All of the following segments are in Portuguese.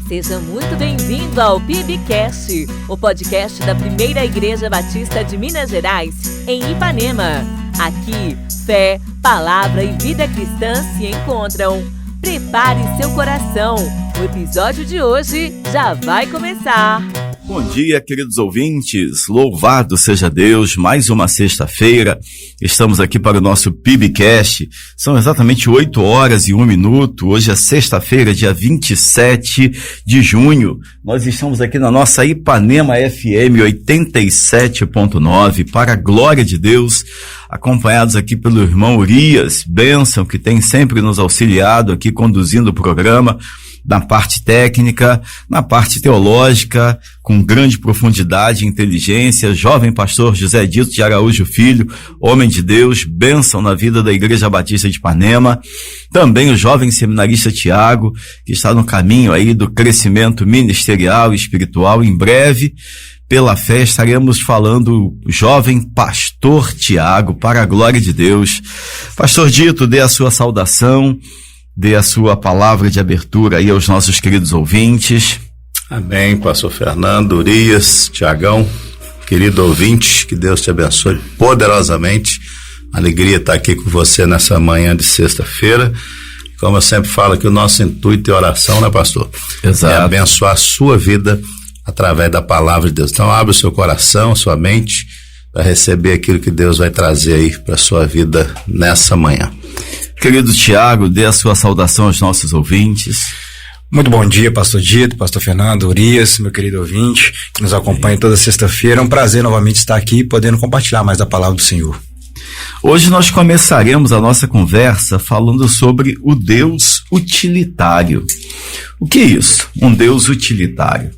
Seja muito bem-vindo ao PIBcast, o podcast da Primeira Igreja Batista de Minas Gerais, em Ipanema. Aqui, fé, palavra e vida cristã se encontram. Prepare seu coração, o episódio de hoje já vai começar. Bom dia, queridos ouvintes, louvado seja Deus, mais uma sexta-feira, estamos aqui para o nosso PIBcast, são exatamente 8 horas e 1 minuto, hoje é sexta-feira, dia 27 de junho, nós estamos aqui na nossa Ipanema FM 87.9, para a glória de Deus, acompanhados aqui pelo irmão Urias, bênção, que tem sempre nos auxiliado aqui, conduzindo o programa, na parte técnica, na parte teológica, com grande profundidade e inteligência, jovem pastor José Dito de Araújo Filho, homem de Deus, bênção na vida da Igreja Batista de Ipanema, também o jovem seminarista Tiago, que está no caminho aí do crescimento ministerial e espiritual. Em breve, pela fé, estaremos falando jovem pastor Tiago, para a glória de Deus. Pastor Dito, dê a sua saudação, dê a sua palavra de abertura aí aos nossos queridos ouvintes. Amém, pastor Fernando, Urias, Tiagão, querido ouvinte, que Deus te abençoe poderosamente. Alegria estar aqui com você nessa manhã de sexta-feira. Como eu sempre falo aqui, o nosso intuito é oração, né, pastor? Exato. É abençoar a sua vida através da palavra de Deus. Então abre o seu coração, sua mente, para receber aquilo que Deus vai trazer aí para a sua vida nessa manhã. Querido Tiago, dê a sua saudação aos nossos ouvintes. Muito bom dia, pastor Dito, pastor Fernando, Urias, meu querido ouvinte, que nos acompanha toda sexta-feira. É um prazer novamente estar aqui, podendo compartilhar mais da palavra do Senhor. Hoje nós começaremos a nossa conversa falando sobre o Deus utilitário. O que é isso? Um Deus utilitário.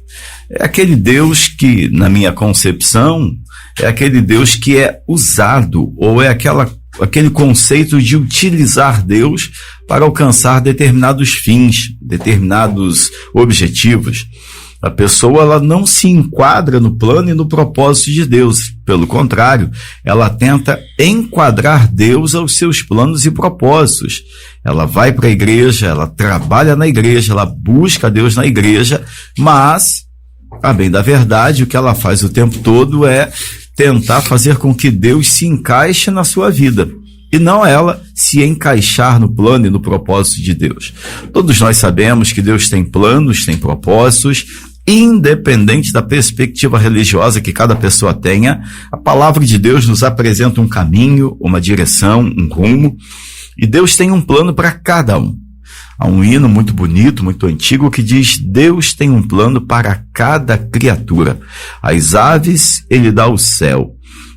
É aquele Deus que, na minha concepção, é aquele Deus que é usado, ou é aquele conceito de utilizar Deus para alcançar determinados fins, determinados objetivos. A pessoa, ela não se enquadra no plano e no propósito de Deus. Pelo contrário, ela tenta enquadrar Deus aos seus planos e propósitos. Ela vai para a igreja, ela trabalha na igreja, ela busca Deus na igreja, mas, a bem da verdade, o que ela faz o tempo todo é tentar fazer com que Deus se encaixe na sua vida, e não ela se encaixar no plano e no propósito de Deus. Todos nós sabemos que Deus tem planos, tem propósitos, independente da perspectiva religiosa que cada pessoa tenha. A palavra de Deus nos apresenta um caminho, uma direção, um rumo, e Deus tem um plano para cada um. Há um hino muito bonito, muito antigo, que diz: Deus tem um plano para cada criatura. Às aves, ele dá o céu.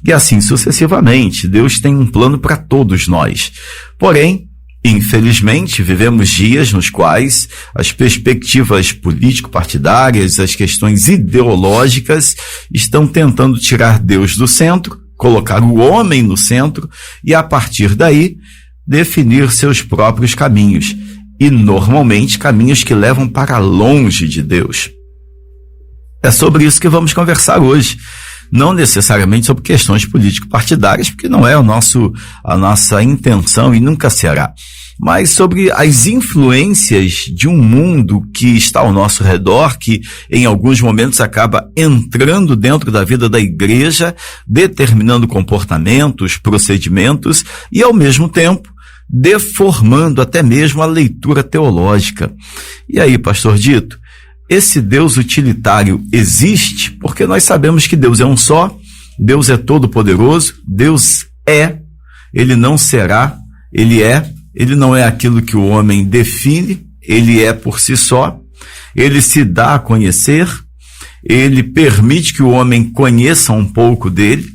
E assim sucessivamente, Deus tem um plano para todos nós. Porém, infelizmente, vivemos dias nos quais as perspectivas político-partidárias, as questões ideológicas estão tentando tirar Deus do centro, colocar o homem no centro e, a partir daí, definir seus próprios caminhos. E, normalmente, caminhos que levam para longe de Deus. É sobre isso que vamos conversar hoje. Não necessariamente sobre questões político-partidárias, porque não é a nossa intenção e nunca será. Mas sobre as influências de um mundo que está ao nosso redor, que em alguns momentos acaba entrando dentro da vida da igreja, determinando comportamentos, procedimentos e, ao mesmo tempo, deformando até mesmo a leitura teológica. E aí, pastor Dito, esse Deus utilitário existe? Porque nós sabemos que Deus é um só, Deus é todo-poderoso, Deus é, ele não será, ele não é aquilo que o homem define, ele é por si só, ele se dá a conhecer, ele permite que o homem conheça um pouco dele,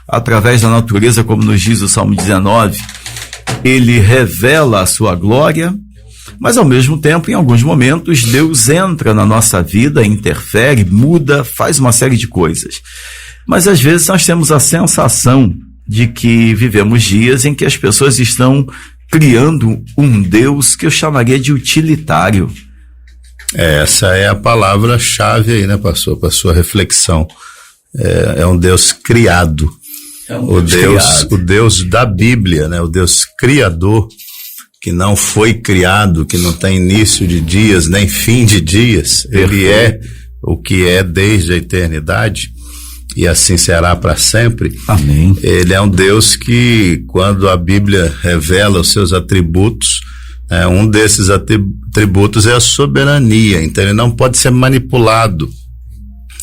através da natureza, como nos diz o Salmo 19, ele revela a sua glória, mas ao mesmo tempo, em alguns momentos, Deus entra na nossa vida, interfere, muda, faz uma série de coisas. Mas às vezes nós temos a sensação de que vivemos dias em que as pessoas estão criando um Deus que eu chamaria de utilitário. Essa é a palavra-chave aí, né, pastor, para a sua reflexão. É um Deus criado. O Deus da Bíblia, né? O Deus criador, que não foi criado, que não tem início de dias, nem fim de dias. Ele é o que é desde a eternidade, e assim será para sempre. Amém. Ele é um Deus que, quando a Bíblia revela os seus atributos, um desses atributos é a soberania. Então ele não pode ser manipulado,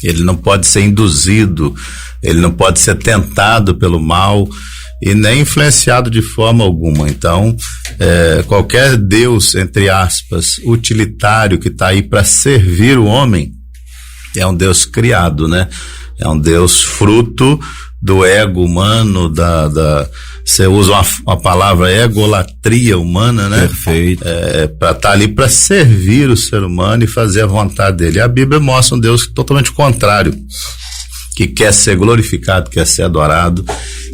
ele não pode ser induzido, ele não pode ser tentado pelo mal e nem influenciado de forma alguma. Então, qualquer Deus, entre aspas, utilitário, que está aí para servir o homem, é um Deus criado, né? É um Deus fruto do ego humano, você usa uma palavra egolatria humana, né? Perfeito. Para estar ali para servir o ser humano e fazer a vontade dele. A Bíblia mostra um Deus totalmente contrário, que quer ser glorificado, quer ser adorado,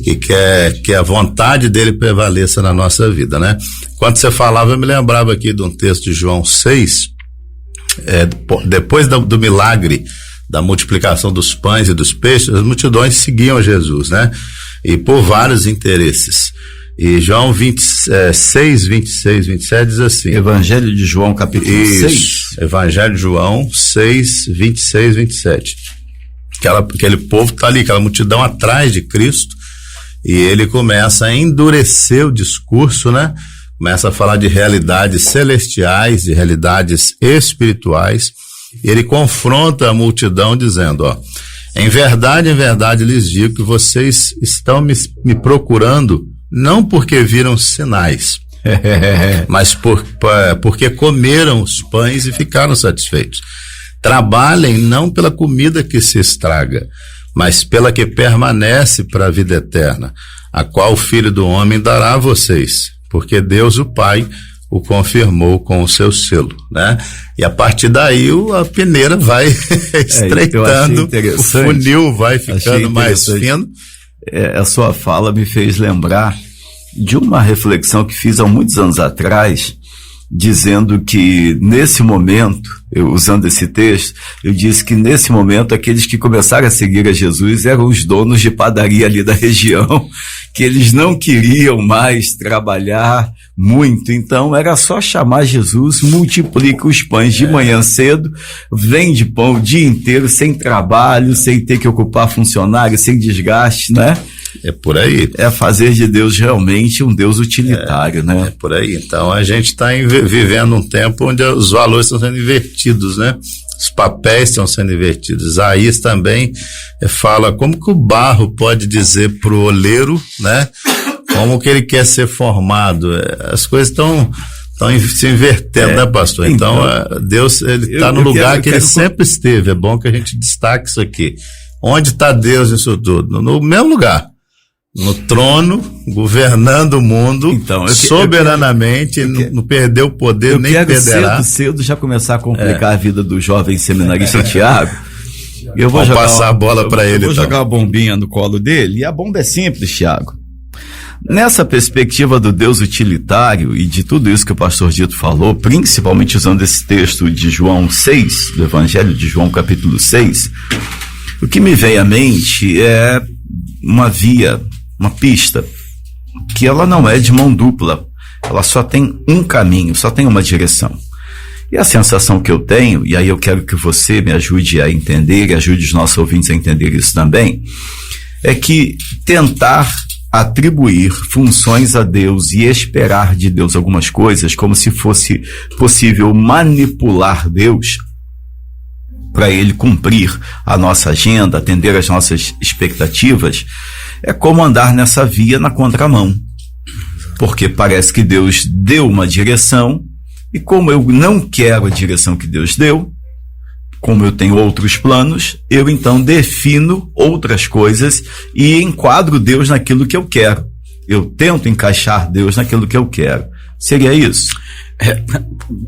que quer que a vontade dele prevaleça na nossa vida, né? Quando você falava, eu me lembrava aqui de um texto de João 6, depois do milagre da multiplicação dos pães e dos peixes, as multidões seguiam a Jesus, né? E por vários interesses. E João 6, 26, 27 diz assim. Evangelho de João, capítulo 6. Evangelho de João 6, 26, 27. Aquele povo está ali, aquela multidão atrás de Cristo, e ele começa a endurecer o discurso, né? Começa a falar de realidades celestiais, de realidades espirituais. Ele confronta a multidão dizendo, em verdade lhes digo que vocês estão me procurando não porque viram sinais, mas porque comeram os pães e ficaram satisfeitos. Trabalhem não pela comida que se estraga, mas pela que permanece para a vida eterna, a qual o Filho do Homem dará a vocês, porque Deus, o Pai, o confirmou com o seu selo, né? E a partir daí a peneira vai estreitando, o funil vai ficando mais fino. A sua fala me fez lembrar de uma reflexão que fiz há muitos anos atrás, dizendo que nesse momento, usando esse texto, eu disse que nesse momento aqueles que começaram a seguir a Jesus eram os donos de padaria ali da região, que eles não queriam mais trabalhar muito, então era só chamar Jesus, multiplica os pães de manhã cedo, vende pão o dia inteiro, sem trabalho, sem ter que ocupar funcionário, sem desgaste, né? É por aí. É fazer de Deus realmente um Deus utilitário, né? É por aí. Então a gente está vivendo um tempo onde os valores estão sendo invertidos, né? Os papéis estão sendo invertidos. Isaías também fala como que o barro pode dizer pro oleiro, né? Como que ele quer ser formado. As coisas estão se invertendo, né, pastor? Então Deus, ele está no lugar que ele sempre esteve. É bom que a gente destaque isso aqui. Onde está Deus nisso tudo? No mesmo lugar. No trono, governando o mundo, soberanamente, não perdeu o poder, nem perderá. Cedo já começar a complicar a vida do jovem seminarista Tiago. Eu vou passar a bola para ele. Eu vou jogar a bombinha no colo dele, e a bomba é simples, Tiago. Nessa perspectiva do Deus utilitário e de tudo isso que o pastor Dito falou, principalmente usando esse texto de João 6, do Evangelho de João capítulo 6, o que me vem à mente é uma pista, que ela não é de mão dupla, ela só tem um caminho, só tem uma direção. E a sensação que eu tenho, e aí eu quero que você me ajude a entender, e ajude os nossos ouvintes a entender isso também, é que tentar atribuir funções a Deus e esperar de Deus algumas coisas, como se fosse possível manipular Deus para ele cumprir a nossa agenda, atender às nossas expectativas, é como andar nessa via na contramão. Porque parece que Deus deu uma direção, e como eu não quero a direção que Deus deu, como eu tenho outros planos, eu então defino outras coisas e enquadro Deus naquilo que eu quero. Eu tento encaixar Deus naquilo que eu quero. Seria isso?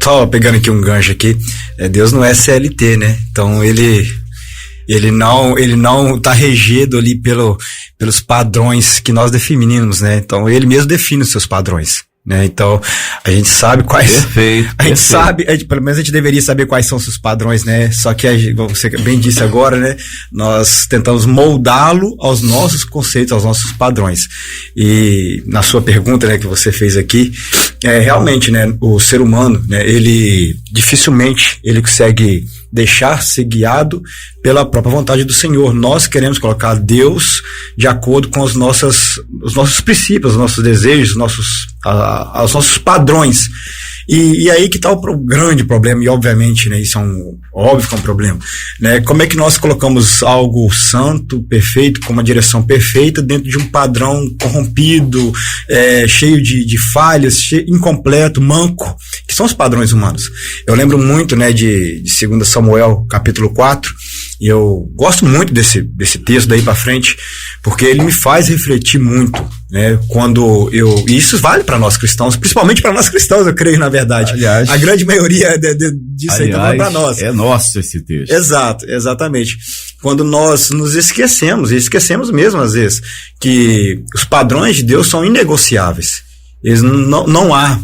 Só pegando aqui um gancho aqui, Deus não é CLT, né? Então ele não tá regido ali pelos padrões que nós definimos, né? Então ele mesmo define os seus padrões. né? Então, a gente sabe quais... Perfeito. A gente sabe, pelo menos a gente deveria saber quais são os seus padrões, né? Só que, como você bem disse agora, né? Nós tentamos moldá-lo aos nossos conceitos, aos nossos padrões. E na sua pergunta, né, que você fez aqui, realmente, né, o ser humano, né, ele dificilmente ele consegue deixar ser guiado pela própria vontade do Senhor. Nós queremos colocar Deus de acordo com os nossos princípios, os nossos desejos, os nossos padrões. E aí que está o grande problema, e obviamente, né, isso é óbvio que é um problema, né? Como é que nós colocamos algo santo, perfeito, com uma direção perfeita, dentro de um padrão corrompido, cheio de falhas, incompleto, manco, que são os padrões humanos. Eu lembro muito, né, de 2 Samuel, capítulo 4, e eu gosto muito desse texto daí para frente, porque ele me faz refletir muito, né? E isso vale para nós cristãos, principalmente para nós cristãos, eu creio, na verdade. Aliás, a grande maioria disso aí tá para nós. É nosso esse texto. Exato, exatamente. Quando nós nos esquecemos mesmo às vezes, que os padrões de Deus são inegociáveis. Eles não há,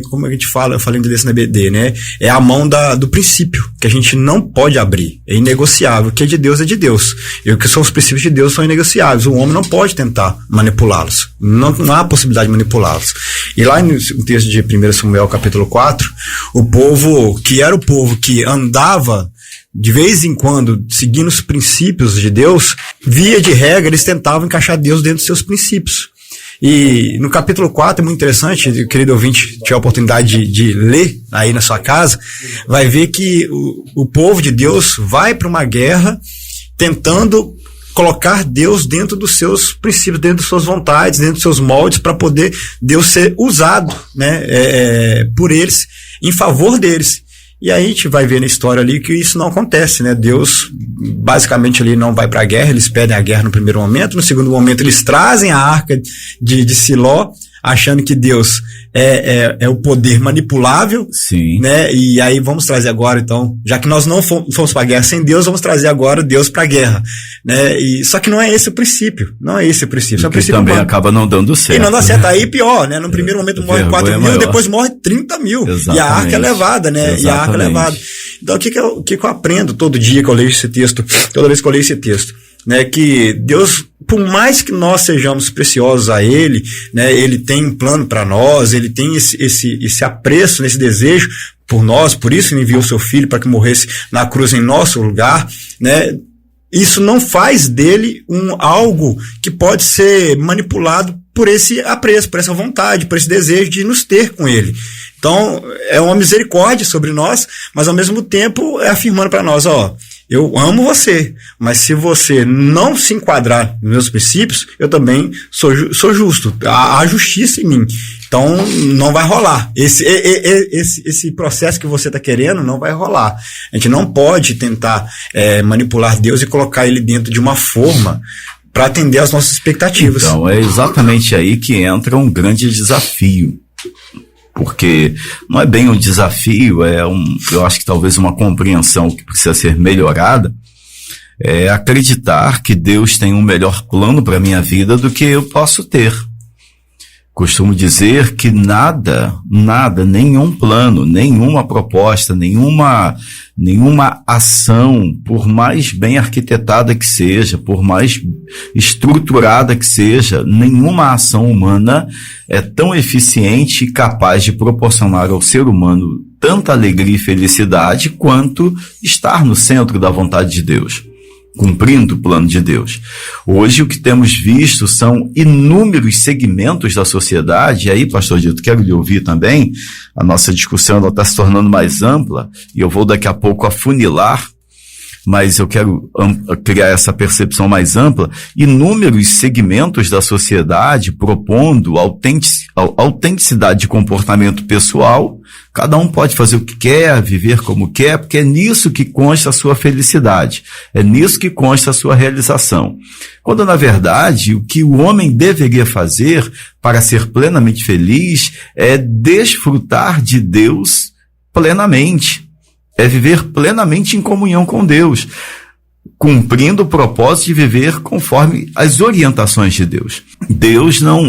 como a gente fala, eu falei desse na BD, né? É a mão do princípio, que a gente não pode abrir, é inegociável, o que é de Deus é de Deus, e o que são os princípios de Deus são inegociáveis, o homem não pode tentar manipulá-los, não há possibilidade de manipulá-los. E lá no texto de 1 Samuel capítulo 4, o povo, que era o povo que andava de vez em quando seguindo os princípios de Deus, via de regra, eles tentavam encaixar Deus dentro dos seus princípios. E no capítulo 4 é muito interessante, querido ouvinte, tiver a oportunidade de ler aí na sua casa, vai ver que o povo de Deus vai para uma guerra tentando colocar Deus dentro dos seus princípios, dentro das suas vontades, dentro dos seus moldes, para poder Deus ser usado, né, por eles, em favor deles. E aí a gente vai ver na história ali que isso não acontece, né? Deus, basicamente, ali não vai para a guerra, eles pedem a guerra no primeiro momento, no segundo momento eles trazem a arca de Siló, achando que Deus é o poder manipulável. Sim. Né? E aí vamos trazer agora, então, já que nós não fomos para a guerra sem Deus, vamos trazer agora Deus para a guerra, né? Só que não é esse o princípio, não é esse o princípio. Que também acaba não dando certo. E não dá certo, aí pior, né? No primeiro momento morre 4 mil, depois morre 30 mil. Exatamente. E a arca é levada, né? Exatamente. E a arca é levada. Então, o que eu aprendo todo dia que eu leio esse texto, toda vez que eu leio esse texto? Né, que Deus, por mais que nós sejamos preciosos a Ele, né, Ele tem um plano para nós, Ele tem esse apreço, esse desejo por nós, por isso Ele enviou o seu Filho para que morresse na cruz em nosso lugar, né? Isso não faz dele algo que pode ser manipulado por esse apreço, por essa vontade, por esse desejo de nos ter com Ele. Então, é uma misericórdia sobre nós, mas ao mesmo tempo é afirmando para nós, eu amo você, mas se você não se enquadrar nos meus princípios, eu também sou justo. Há justiça em mim. Então, não vai rolar. Esse processo que você está querendo não vai rolar. A gente não pode tentar manipular Deus e colocar Ele dentro de uma forma para atender às nossas expectativas. Então, é exatamente aí que entra um grande desafio. Porque não é bem um desafio, eu acho que talvez uma compreensão que precisa ser melhorada, é acreditar que Deus tem um melhor plano para a minha vida do que eu posso ter. Costumo dizer que nada, nenhum plano, nenhuma proposta, nenhuma ação, por mais bem arquitetada que seja, por mais estruturada que seja, nenhuma ação humana é tão eficiente e capaz de proporcionar ao ser humano tanta alegria e felicidade quanto estar no centro da vontade de Deus, cumprindo o plano de Deus. Hoje o que temos visto são inúmeros segmentos da sociedade, e aí, pastor Dito, quero lhe ouvir também, a nossa discussão está se tornando mais ampla, e eu vou daqui a pouco afunilar, mas eu quero criar essa percepção mais ampla, inúmeros segmentos da sociedade propondo autenticidade de comportamento pessoal. Cada um pode fazer o que quer, viver como quer, porque é nisso que consta a sua felicidade, é nisso que consta a sua realização. Quando, na verdade, o que o homem deveria fazer para ser plenamente feliz é desfrutar de Deus plenamente, é viver plenamente em comunhão com Deus. cumprindo o propósito de viver conforme as orientações de Deus.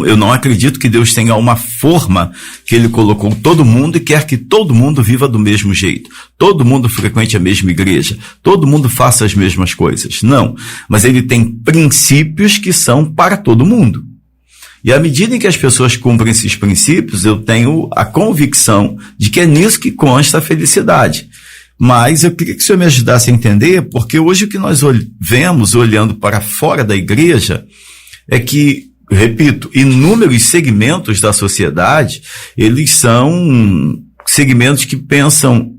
Eu não acredito que Deus tenha uma forma que ele colocou todo mundo e quer que todo mundo viva do mesmo jeito. Todo mundo frequente a mesma igreja. Todo mundo faça as mesmas coisas. Não. Mas ele tem princípios que são para todo mundo. E à medida em que as pessoas cumprem esses princípios, eu tenho a convicção de que é nisso que consta a felicidade. Mas eu queria que o senhor me ajudasse a entender, porque hoje o que nós vemos olhando para fora da igreja é que, repito, inúmeros segmentos da sociedade, eles são segmentos que pensam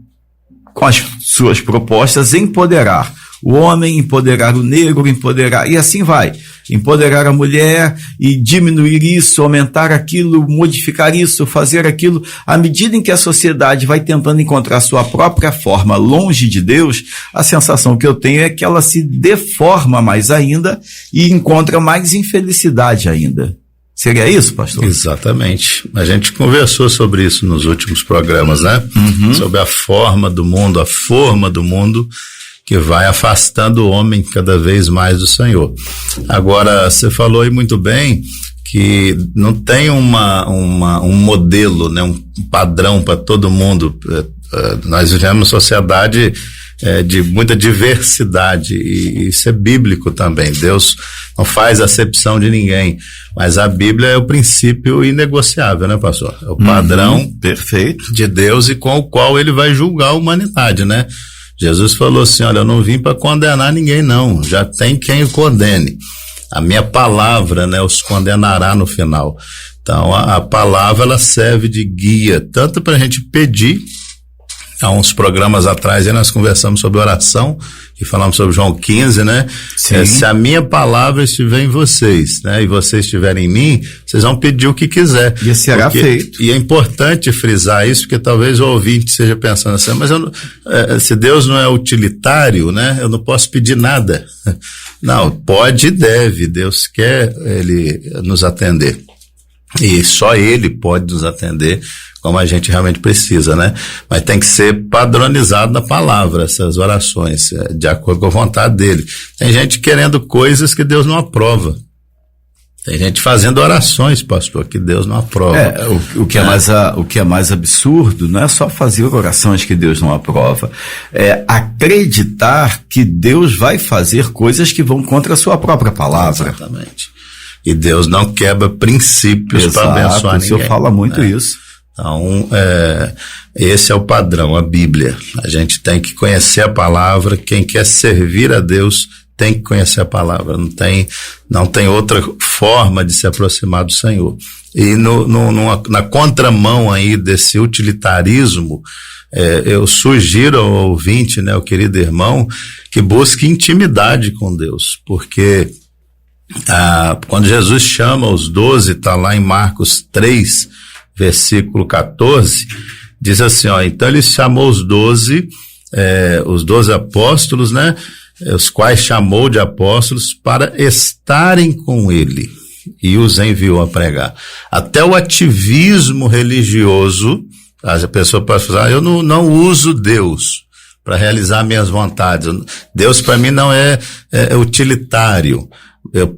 com as suas propostas em empoderar o homem, empoderar o negro, empoderar, e assim vai. Empoderar a mulher e diminuir isso, aumentar aquilo, modificar isso, fazer aquilo. À medida em que a sociedade vai tentando encontrar sua própria forma longe de Deus, a sensação que eu tenho é que ela se deforma mais ainda e encontra mais infelicidade ainda. Seria isso, pastor? Exatamente. A gente conversou sobre isso nos últimos programas, né? Sobre a forma do mundo, a forma do mundo que vai afastando o homem cada vez mais do Senhor. Agora, você falou aí muito bem que não tem um modelo, né, um padrão para todo mundo. Nós vivemos uma sociedade de muita diversidade, e isso é bíblico também. Deus não faz acepção de ninguém, mas a Bíblia é o princípio inegociável, né, pastor? É o padrão perfeito de Deus e com o qual ele vai julgar a humanidade, né? Jesus falou assim, olha, eu não vim para condenar ninguém não, já tem quem o condene. A minha palavra, né, os condenará no final. Então a palavra, ela serve de guia, tanto para a gente pedir. Há uns programas atrás aí nós conversamos sobre oração e falamos sobre João 15, né? Se a minha palavra estiver em vocês, né? E vocês estiverem em mim, vocês vão pedir o que quiser. E será feito. E é importante frisar isso, porque talvez o ouvinte esteja pensando assim, mas se Deus não é utilitário, né? Eu não posso pedir nada. Não, pode e deve. Deus quer ele nos atender. E só ele pode nos atender como a gente realmente precisa, né? Mas tem que ser padronizado na palavra, essas orações, de acordo com a vontade dele. Tem gente querendo coisas que Deus não aprova. Tem gente fazendo orações, pastor, que Deus não aprova. O que é mais absurdo não é só fazer orações que Deus não aprova, é acreditar que Deus vai fazer coisas que vão contra a sua própria palavra. Exatamente. E Deus não quebra princípios para abençoar ninguém. O senhor fala muito isso. Então, esse é o padrão, a Bíblia. A gente tem que conhecer a palavra. Quem quer servir a Deus tem que conhecer a palavra. Não tem outra forma de se aproximar do Senhor. E na contramão aí desse utilitarismo, eu sugiro ao ouvinte, né, o querido irmão, que busque intimidade com Deus, porque quando Jesus chama os 12, está lá em Marcos 3, versículo 14, diz assim, então ele chamou os 12 apóstolos, né, os quais chamou de apóstolos para estarem com ele e os enviou a pregar. Até o ativismo religioso, a pessoa pode falar, eu não uso Deus para realizar minhas vontades. Deus para mim não é utilitário.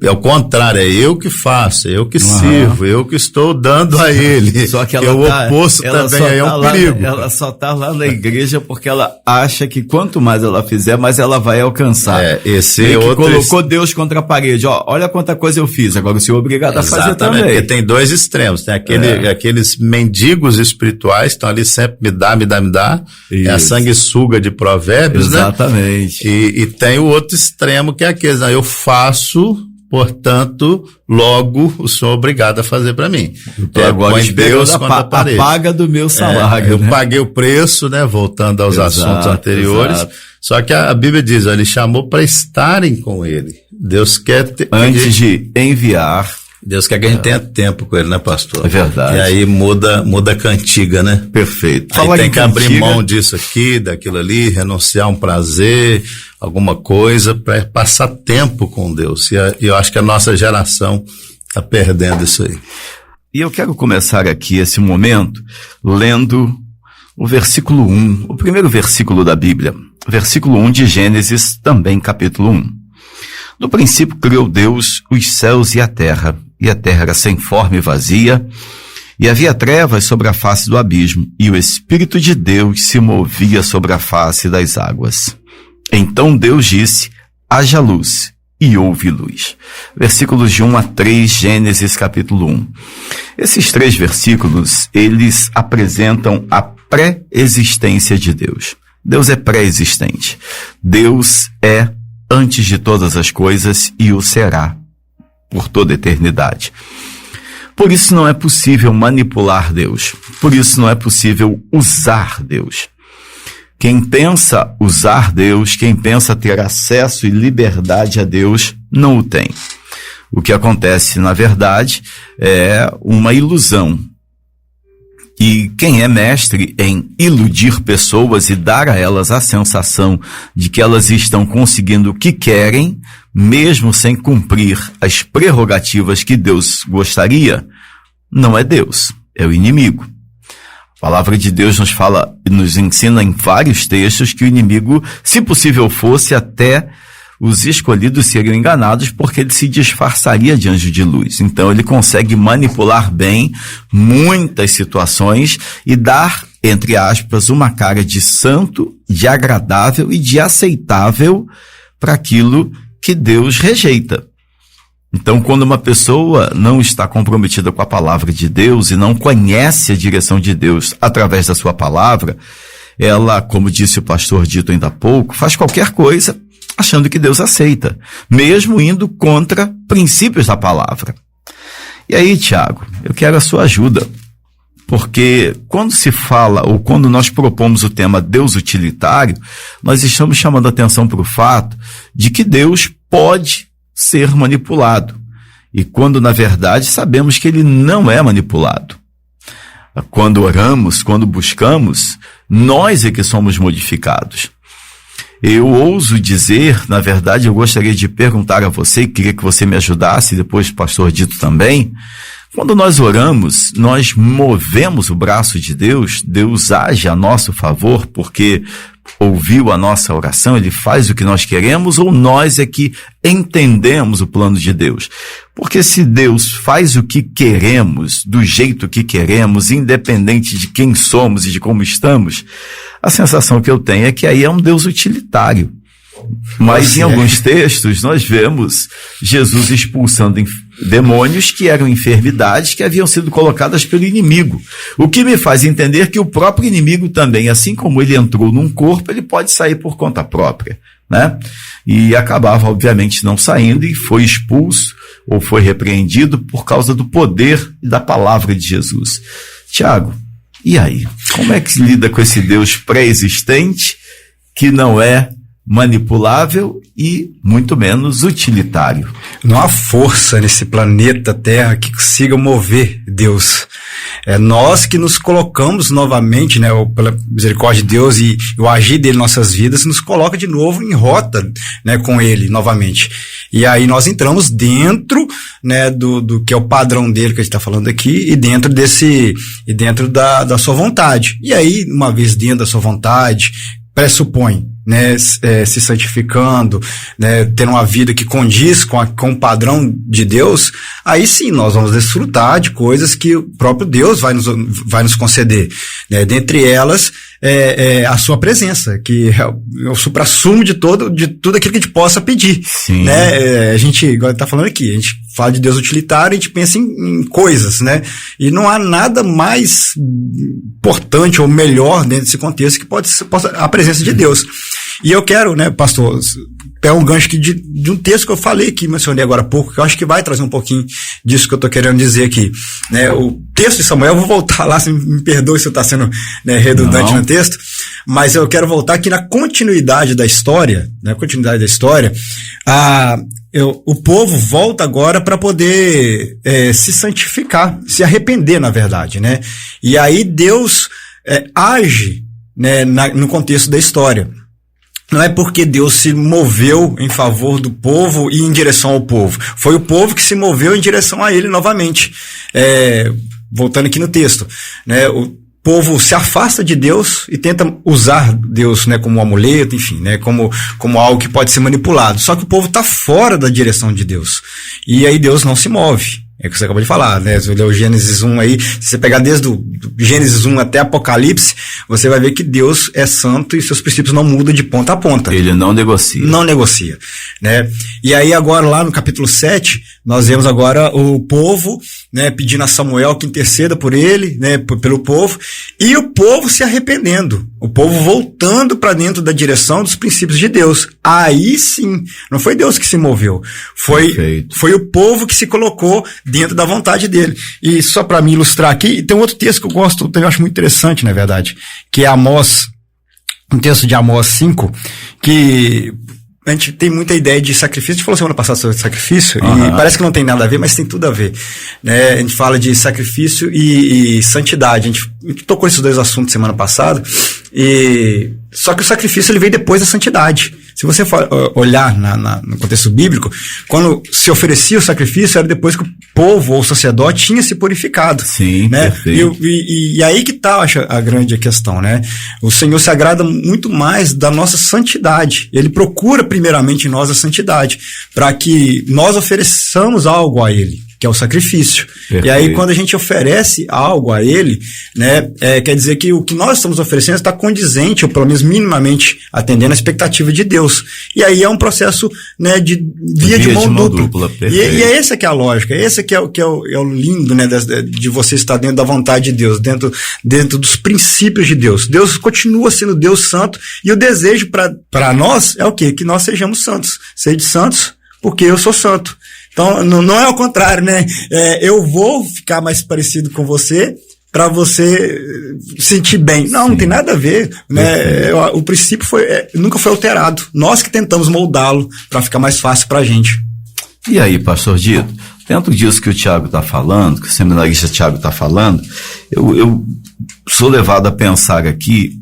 É o contrário, é eu que faço, é eu que sirvo, eu que estou dando a ele. Só que o oposto também aí é um perigo. Ela só está lá na igreja porque ela acha que quanto mais ela fizer, mais ela vai alcançar. Colocou Deus contra a parede. Olha quanta coisa eu fiz, agora o senhor é obrigado a fazer também. Porque tem dois extremos, tem aqueles mendigos espirituais que estão ali sempre, me dá. Isso. É a sanguessuga de Provérbios, exatamente. Né? E tem o outro extremo que é aquele, eu faço, portanto, logo o senhor é obrigado a fazer para mim. Então agora Deus a paga do meu salário. Eu paguei o preço, né? Voltando aos assuntos anteriores. Exato. Só que a Bíblia diz, ele chamou para estarem com ele. Deus quer antes de enviar. Deus quer que a gente tenha tempo com ele, né, pastor? É verdade. E aí muda a cantiga, né? Perfeito. Aí tem que abrir mão disso aqui, daquilo ali, renunciar a um prazer, alguma coisa, para passar tempo com Deus. E eu acho que a nossa geração está perdendo isso aí. E eu quero começar aqui esse momento lendo o versículo 1, o primeiro versículo da Bíblia, versículo 1 de Gênesis, também capítulo 1. No princípio criou Deus os céus e a terra era sem forma e vazia, e havia trevas sobre a face do abismo, e o Espírito de Deus se movia sobre a face das águas. Então Deus disse, haja luz, e houve luz. Versículos de 1 a 3, Gênesis capítulo 1. Esses 3 versículos, eles apresentam a pré-existência de Deus. Deus é pré-existente. Deus é antes de todas as coisas e o será por toda a eternidade. Por isso não é possível manipular Deus. Por isso não é possível usar Deus. Quem pensa usar Deus, quem pensa ter acesso e liberdade a Deus, não o tem. O que acontece, na verdade, é uma ilusão. E quem é mestre em iludir pessoas e dar a elas a sensação de que elas estão conseguindo o que querem, mesmo sem cumprir as prerrogativas que Deus gostaria, não é Deus, é o inimigo. A palavra de Deus nos fala, nos ensina em vários textos que o inimigo, se possível fosse, até os escolhidos seriam enganados porque ele se disfarçaria de anjo de luz. Então ele consegue manipular bem muitas situações e dar, entre aspas, uma cara de santo, de agradável e de aceitável para aquilo que Deus rejeita. Então, quando uma pessoa não está comprometida com a palavra de Deus e não conhece a direção de Deus através da sua palavra, ela, como disse o pastor Dito ainda há pouco, faz qualquer coisa achando que Deus aceita, mesmo indo contra princípios da palavra. E aí, Tiago, eu quero a sua ajuda, porque quando se fala, ou quando nós propomos o tema Deus utilitário, nós estamos chamando a atenção para o fato de que Deus pode ser manipulado. E quando, na verdade, sabemos que ele não é manipulado. Quando oramos, quando buscamos, nós é que somos modificados. Eu ouso dizer, na verdade, eu gostaria de perguntar a você, e queria que você me ajudasse, depois o pastor Dito também. Quando nós oramos, nós movemos o braço de Deus, Deus age a nosso favor, porque ouviu a nossa oração, ele faz o que nós queremos, ou nós é que entendemos o plano de Deus? Porque se Deus faz o que queremos, do jeito que queremos, independente de quem somos e de como estamos, a sensação que eu tenho é que aí é um Deus utilitário. Mas em alguns textos nós vemos Jesus expulsando demônios que eram enfermidades que haviam sido colocadas pelo inimigo. O que me faz entender que o próprio inimigo também, assim como ele entrou num corpo, ele pode sair por conta própria, né? E acabava, obviamente, não saindo e foi expulso ou foi repreendido por causa do poder e da palavra de Jesus. Tiago, e aí? Como é que se lida com esse Deus pré-existente que não é manipulável e muito menos utilitário? Não há força nesse planeta Terra que consiga mover Deus. É nós que nos colocamos novamente, né, pela misericórdia de Deus e o agir dele em nossas vidas, nos coloca de novo em rota, né, com ele novamente. E aí nós entramos dentro, né, do que é o padrão dele que a gente está falando aqui, e dentro da sua vontade. E aí, uma vez dentro da sua vontade, pressupõe, né, se santificando, né, tendo uma vida que condiz com o padrão de Deus, aí sim nós vamos desfrutar de coisas que o próprio Deus vai nos conceder, né, dentre elas a sua presença, que é o suprassumo de tudo aquilo que a gente possa pedir. Sim. Né, a gente, igual tá falando aqui, a gente fala de Deus utilitário, a gente pensa em coisas, né, e não há nada mais importante ou melhor dentro desse contexto que possa a presença de Deus. E eu quero, né, pastor, pegar um gancho aqui de um texto que eu falei aqui, mencionei agora há pouco, que eu acho que vai trazer um pouquinho disso que eu tô querendo dizer aqui, né, o texto de Samuel, eu vou voltar lá, me perdoe se eu tá sendo, né, redundante no texto, mas eu quero voltar aqui na continuidade da história, o povo volta agora para poder se santificar, se arrepender, na verdade, né, e aí Deus age, né, no contexto da história. Não é porque Deus se moveu em favor do povo e em direção ao povo. Foi o povo que se moveu em direção a ele novamente. Voltando aqui no texto, né? povo se afasta de Deus e tenta usar Deus, né, como um amuleto, enfim, né, como algo que pode ser manipulado. Só que o povo está fora da direção de Deus. E aí Deus não se move. É o que você acabou de falar, né? Se você ler o Gênesis 1 aí, se você pegar desde o Gênesis 1 até Apocalipse, você vai ver que Deus é santo e seus princípios não mudam de ponta a ponta. Ele não negocia. Não negocia, né? E aí agora lá no capítulo 7, nós vemos agora o povo, né, pedindo a Samuel que interceda por ele, né, pelo povo, e o povo se arrependendo, o povo voltando para dentro da direção dos princípios de Deus. Aí sim, não foi Deus que se moveu, foi o povo que se colocou dentro da vontade dele. E só para me ilustrar aqui, tem um outro texto que eu gosto, eu acho muito interessante, na verdade, que é Amós, um texto de Amós 5, que a gente tem muita ideia de sacrifício. A gente falou semana passada sobre sacrifício, e parece que não tem nada a ver, mas tem tudo a ver, né? A gente fala de sacrifício e santidade. A gente tocou esses dois assuntos semana passada, só que o sacrifício ele veio depois da santidade. Se você for olhar no contexto bíblico, quando se oferecia o sacrifício, era depois que o povo ou o sacerdote tinha se purificado. Sim, né? perfeito. E aí que tá, acho, a grande questão, né? O Senhor se agrada muito mais da nossa santidade. Ele procura primeiramente em nós a santidade, para que nós ofereçamos algo a Ele, que é o sacrifício. Perfeito. E aí, quando a gente oferece algo a Ele, né, quer dizer que o que nós estamos oferecendo está condizente, ou pelo menos minimamente atendendo a expectativa de Deus. E aí é um processo, né, de via de mão dupla. E é essa que é a lógica, esse que é o lindo, né, de você estar dentro da vontade de Deus, dentro dos princípios de Deus. Deus continua sendo Deus santo, e o desejo para nós é o quê? Que nós sejamos santos. Sede santos, porque eu sou santo. Então, não é o contrário, né? Eu vou ficar mais parecido com você para você sentir bem. Não tem nada a ver, né? O princípio nunca foi alterado. Nós que tentamos moldá-lo para ficar mais fácil para a gente. E aí, pastor Dito, dentro disso que o Tiago está falando, que o seminarista Tiago está falando, eu sou levado a pensar aqui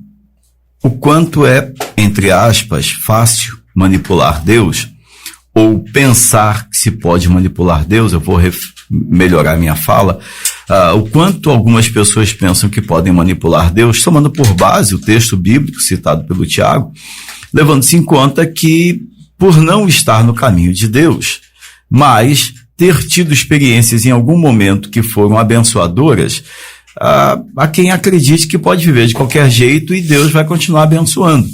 o quanto é, entre aspas, fácil manipular Deus, ou pensar que se pode manipular Deus. Eu vou melhorar minha fala, o quanto algumas pessoas pensam que podem manipular Deus, tomando por base o texto bíblico citado pelo Tiago, levando-se em conta que, por não estar no caminho de Deus, mas ter tido experiências em algum momento que foram abençoadoras, a quem acredite que pode viver de qualquer jeito e Deus vai continuar abençoando,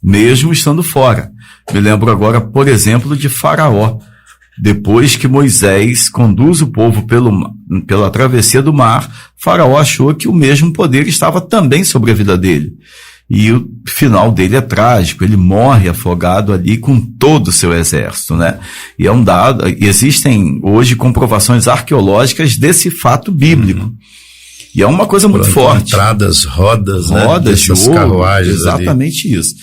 mesmo estando fora. Me lembro agora, por exemplo, de Faraó. Depois que Moisés conduz o povo pela travessia do mar, Faraó achou que o mesmo poder estava também sobre a vida dele. E o final dele é trágico, ele morre afogado ali com todo o seu exército, né? E é um dado, existem hoje comprovações arqueológicas desse fato bíblico. E é uma coisa muito forte. Encontradas rodas, né? Rodas de ouro, carruagens. Exatamente ali, isso.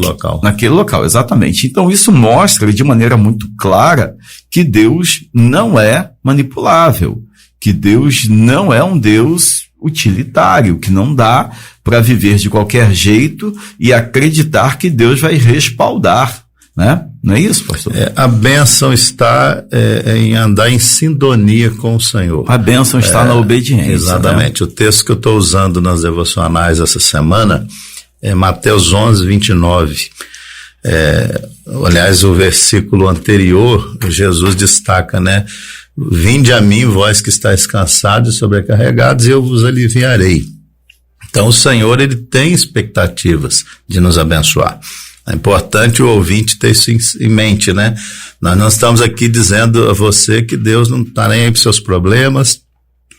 Local. Naquele local, exatamente. Então isso mostra de maneira muito clara que Deus não é manipulável, que Deus não é um Deus utilitário, que não dá para viver de qualquer jeito e acreditar que Deus vai respaldar, né? Não é isso, pastor? A bênção está em andar em sintonia com o Senhor. A bênção está na obediência. Exatamente. Né? O texto que eu estou usando nas devocionais essa semana é Mateus 11, 29. Aliás, o versículo anterior, Jesus destaca, né? Vinde a mim, vós que estáis cansados e sobrecarregados, e eu vos aliviarei. Então, o Senhor, ele tem expectativas de nos abençoar. É importante o ouvinte ter isso em mente, né? Nós não estamos aqui dizendo a você que Deus não está nem aí para os seus problemas,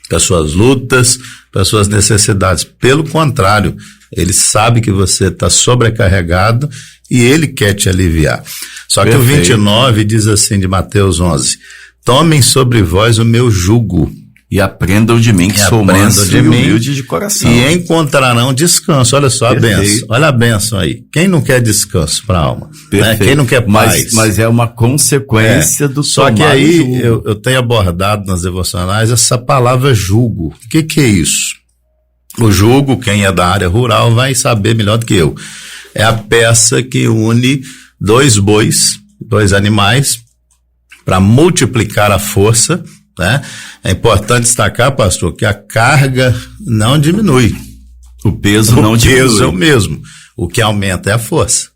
para as suas lutas, para as suas necessidades. Pelo contrário, Ele sabe que você está sobrecarregado e Ele quer te aliviar. Só que Perfeito. O 29 diz assim, de Mateus 11, tomem sobre vós o meu jugo. E aprendam de mim, que sou manso e humilde de coração. E encontrarão descanso. Olha só Perfeito. a bênção. Olha a bênção aí. Quem não quer descanso para a alma? Né? Quem não quer paz? Mas é uma consequência do Só que aí eu tenho abordado nas devocionais essa palavra jugo. O que é isso? O jugo, quem é da área rural vai saber melhor do que eu. É a peça que une dois bois, dois animais, para multiplicar a força. Né? É importante destacar, pastor, que a carga não diminui. O peso não diminui. O peso é o mesmo. O que aumenta é a força.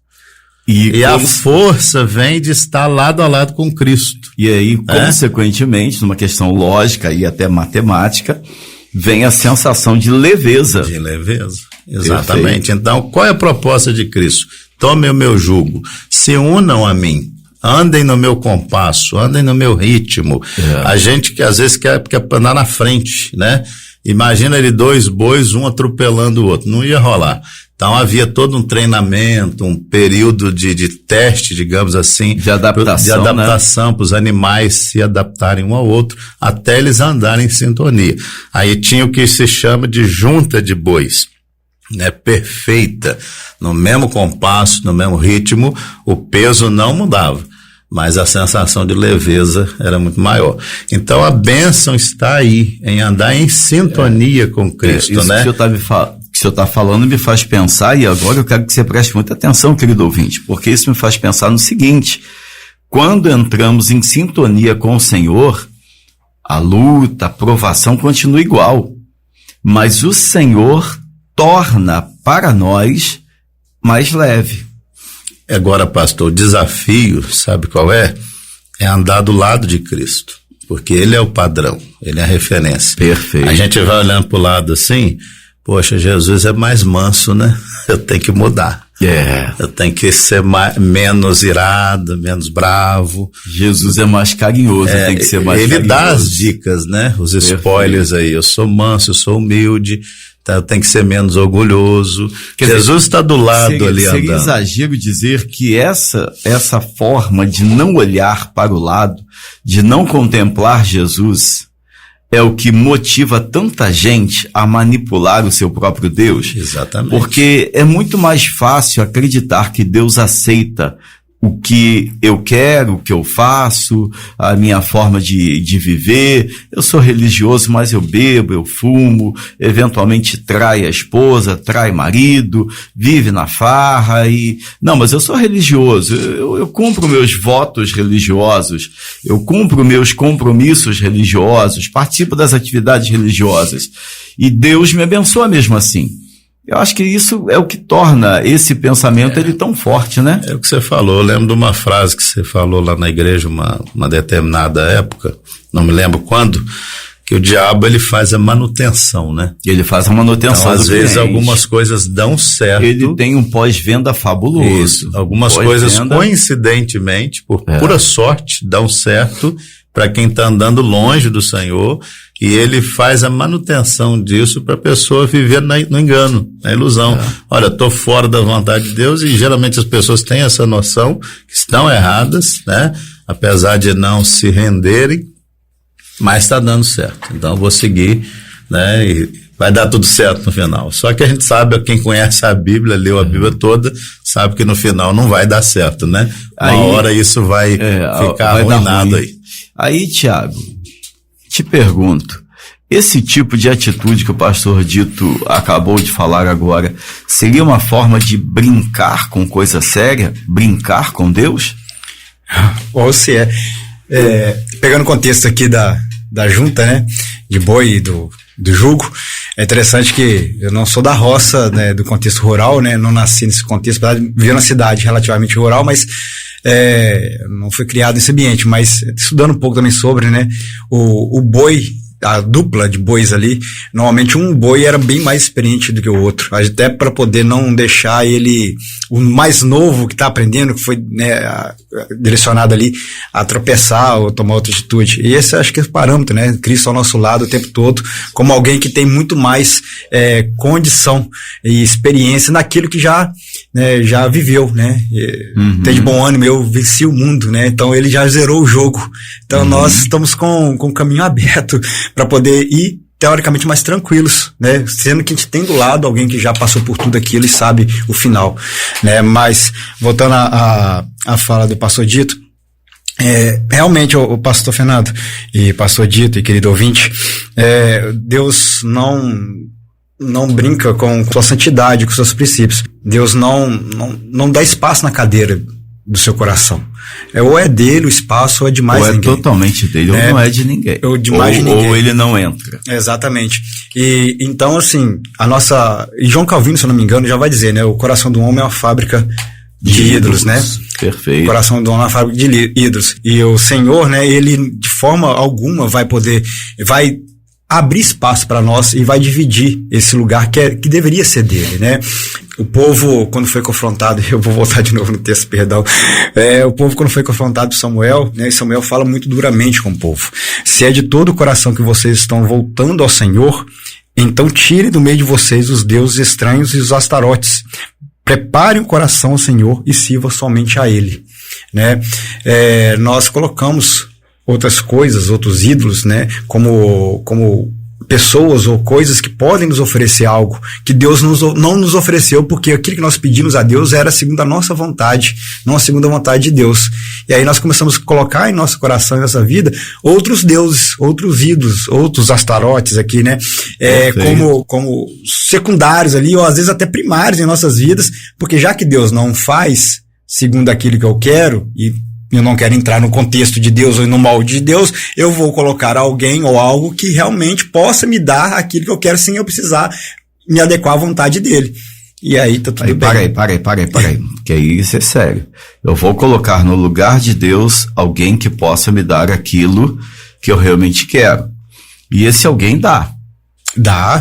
E a força vem de estar lado a lado com Cristo. E aí, consequentemente, numa questão lógica e até matemática, vem a sensação de leveza. De leveza, exatamente. Perfeito. Então, qual é a proposta de Cristo? Tomem o meu jugo, se unam a mim, andem no meu compasso, andem no meu ritmo. A gente que às vezes quer andar na frente, né? Imagina ele 2 bois, um atropelando o outro. Não ia rolar. Então havia todo um treinamento, um período de teste, digamos assim, de adaptação, né? Para os animais se adaptarem um ao outro, até eles andarem em sintonia. Aí tinha o que se chama de junta de bois, né? Perfeita, no mesmo compasso, no mesmo ritmo, o peso não mudava, mas a sensação de leveza era muito maior. Então a bênção está aí, em andar em sintonia com Cristo, isso, né? Que o senhor está falando me faz pensar, e agora eu quero que você preste muita atenção, querido ouvinte, porque isso me faz pensar no seguinte: quando entramos em sintonia com o Senhor, a luta, a provação continua igual, mas o Senhor torna para nós mais leve. Agora, pastor, o desafio, sabe qual é? É andar do lado de Cristo, porque Ele é o padrão, Ele é a referência. Perfeito. A gente vai olhando para o lado assim, poxa, Jesus é mais manso, né? Eu tenho que mudar. Eu tenho que ser menos irado, menos bravo. Jesus é mais carinhoso, tem que ser mais carinhoso. Ele dá as dicas, né? Os spoilers aí. Eu sou manso, eu sou humilde, então eu tenho que ser menos orgulhoso. Jesus está do lado ali andando. Seria exagero dizer que essa forma de não olhar para o lado, de não contemplar Jesus, é o que motiva tanta gente a manipular o seu próprio Deus. Exatamente. Porque é muito mais fácil acreditar que Deus aceita o que eu quero, o que eu faço, a minha forma de viver. Eu sou religioso, mas eu bebo, eu fumo, eventualmente trai a esposa, trai marido, vive na farra e... Não, mas eu sou religioso, eu cumpro meus votos religiosos, eu cumpro meus compromissos religiosos, participo das atividades religiosas e Deus me abençoa mesmo assim. Eu acho que isso é o que torna esse pensamento ele tão forte, né? É o que você falou. Eu lembro de uma frase que você falou lá na igreja uma determinada época, não me lembro quando, que o diabo ele faz a manutenção, né? Ele faz a manutenção. Então, às vezes algumas coisas dão certo. Ele tem um pós-venda fabuloso. Isso. Algumas coisas coincidentemente, por pura sorte, dão certo para quem está andando longe do Senhor, e ele faz a manutenção disso para a pessoa viver no engano, na ilusão. Olha, estou fora da vontade de Deus, e geralmente as pessoas têm essa noção que estão erradas, né? Apesar de não se renderem, mas está dando certo. Então vou seguir, né? E vai dar tudo certo no final. Só que a gente sabe, quem conhece a Bíblia, leu a Bíblia toda, sabe que no final não vai dar certo, né? Uma hora isso vai ficar arruinado aí. Aí, Tiago, te pergunto, esse tipo de atitude que o pastor Dito acabou de falar agora, seria uma forma de brincar com coisa séria? Brincar com Deus? Ou se pegando o contexto aqui da junta, né, de boi e do jugo, é interessante que eu não sou da roça, né, do contexto rural, né, não nasci nesse contexto, vivi na cidade relativamente rural, mas não fui criado nesse ambiente, mas estudando um pouco também sobre, né, o boi, a dupla de bois ali, normalmente um boi era bem mais experiente do que o outro, até para poder não deixar ele, o mais novo que está aprendendo, que foi, né, direcionado ali a tropeçar ou tomar outra atitude. E esse acho que é o parâmetro, né? Cristo ao nosso lado o tempo todo, como alguém que tem muito mais condição e experiência naquilo que já viveu, né? Tem de bom ânimo, eu venci o mundo, né? Então ele já zerou o jogo. Então nós estamos com o caminho aberto para poder ir teoricamente mais tranquilos, né? Sendo que a gente tem do lado alguém que já passou por tudo aquilo e sabe o final, né? Mas voltando a fala do pastor Dito, realmente o pastor Fernando e pastor Dito e querido ouvinte, Deus não brinca com sua santidade, com seus princípios. Deus não dá espaço na cadeira do seu coração. Ou é dele o espaço, ou é de mais ninguém. Ou é totalmente dele, ou não é de ninguém. Ou de mais ninguém. Ou ele não entra. Exatamente. E então, assim, e João Calvino, se eu não me engano, já vai dizer, né? O coração do homem é uma fábrica de ídolos, né? Perfeito. O coração do homem é uma fábrica de ídolos. E o Senhor, né? Ele, de forma alguma, vai abrir espaço para nós e vai dividir esse lugar que deveria ser dele, né? O povo, quando foi confrontado, eu vou voltar de novo no texto, perdão. O povo, quando foi confrontado por Samuel, né? Samuel fala muito duramente com o povo. Se é de todo o coração que vocês estão voltando ao Senhor, então tire do meio de vocês os deuses estranhos e os astarotes. Preparem o coração ao Senhor e sirva somente a Ele, né? Nós colocamos outras coisas, outros ídolos, né? Como pessoas ou coisas que podem nos oferecer algo que Deus não nos ofereceu, porque aquilo que nós pedimos a Deus era segundo a nossa vontade, não a segundo a vontade de Deus. E aí nós começamos a colocar em nosso coração e nossa vida outros deuses, outros ídolos, outros astarotes aqui, né? Como secundários ali, ou às vezes até primários em nossas vidas, porque já que Deus não faz segundo aquilo que eu quero, e eu não quero entrar no contexto de Deus ou no molde de Deus, eu vou colocar alguém ou algo que realmente possa me dar aquilo que eu quero sem eu precisar me adequar à vontade dele. E aí tá tudo bem. Para aí, que aí isso é sério. Eu vou colocar no lugar de Deus alguém que possa me dar aquilo que eu realmente quero. E esse alguém dá.